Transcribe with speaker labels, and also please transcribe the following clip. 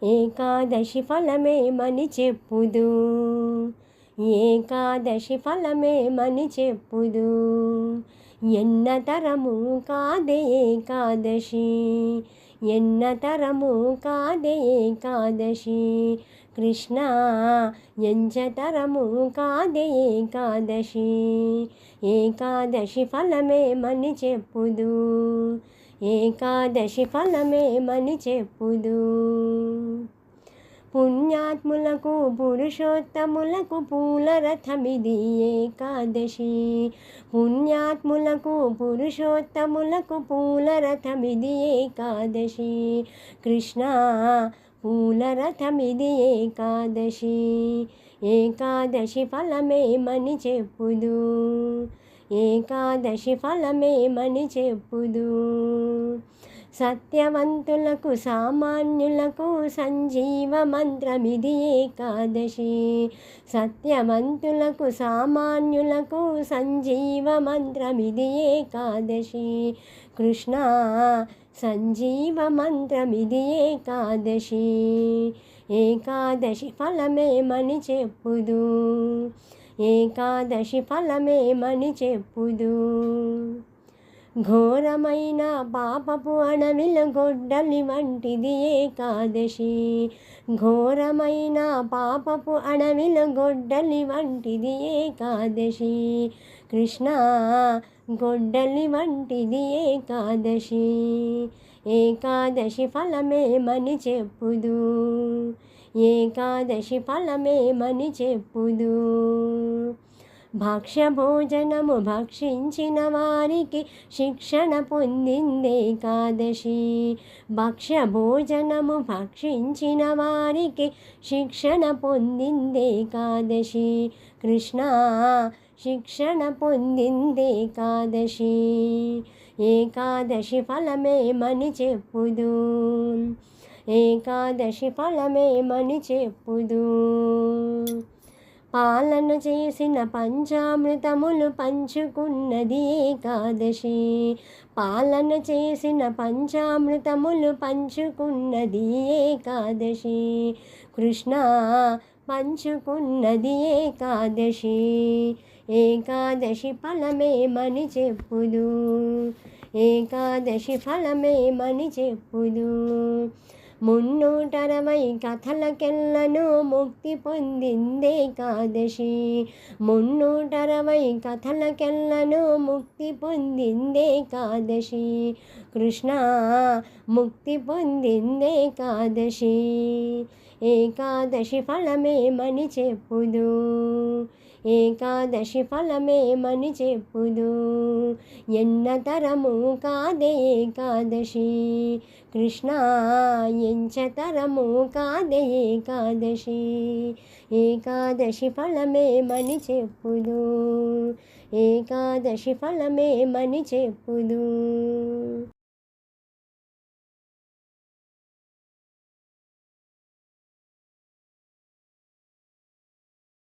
Speaker 1: ఏకాదశి ఫలమేమని చెప్పుదు, ఏకాదశి ఫలమేమని చెప్పుదు. ఎన్నతరము కాదే ఏకాదశి, ఎన్నతరము కాదే ఏకాదశి. కృష్ణ ఎంచతరము కాదే ఏకాదశి. ఏకాదశి ఫలమేమని చెప్పుదు, ఏకాదశి ఫలమేమని చెప్పుదు. పుణ్యాత్ములకు పురుషోత్తములకు పూలరథమిది ఏకాదశి. పుణ్యాత్ములకు పురుషోత్తములకు పూలరథమిది ఏకాదశి. కృష్ణ పూలరథమిది ఏకాదశి. ఏకాదశి ఫలమేమని చెప్పుదు, ఏకాదశి ఫలమేమని చెప్పుదు. సత్యవంతులకు సామాన్యులకు సంజీవ మంత్రమిది ఏకాదశి. సత్యవంతులకు సామాన్యులకు సంజీవ మంత్రమిది ఏకాదశి. కృష్ణ సంజీవ మంత్రమిది ఏకాదశి. ఏకాదశి ఫలమేమని చెప్పుదు, ఏకాదశి ఫలమేమని చెప్పుదు. ఘోరమైన పాపపు అణవిల గొడ్డలి వంటిది ఏకాదశి. ఘోరమైన పాపపు అణవిల గొడ్డలి వంటిది ఏకాదశి. కృష్ణ గొడ్డలి వంటిది ఏకాదశి. ఏకాదశి ఫలమేమని చెప్పుదు, ఏకాదశి ఫలమేమని చెప్పుదు. భక్ష్యభోజనము భక్షించిన వారికి శిక్షణ పొందిందేకాదశి. భక్ష్యభోజనము భక్షించిన వారికి శిక్షణ పొందిందేకాదశి. కృష్ణ శిక్షణ పొందిందేకాదశి. ఏకాదశి ఫలమేమని చెప్పుదు, ఏకాదశి ఫలమేమని చెప్పుదు. పాలన చేసిన పంచామృతములు పంచుకున్నది ఏకాదశి. పాలన చేసిన పంచామృతములు పంచుకున్నది ఏకాదశి. కృష్ణ పంచుకున్నది ఏకాదశి. ఏకాదశి ఫలమేమని చెప్పుదు, ఏకాదశి ఫలమేమని చెప్పుదు. 360 కథలకెల్లను ముక్తి పొందిందేకాదశి. 360 కథలకెల్లను ముక్తి పొందిందేకాదశి. కృష్ణ ముక్తి పొందిందేకాదశి. ఏకాదశి ఫలమేమని చెప్పుదు, ఏకాదశి ఫలమేమని చెప్పుదు. ఎన్నతరము కాదే ఏకాదశి. కృష్ణ ఎంచతరము కాదే ఏకాదశి. ఏకాదశి ఫలమేమని చెప్పుదు, ఏకాదశి ఫలమేమని చెప్పుదు.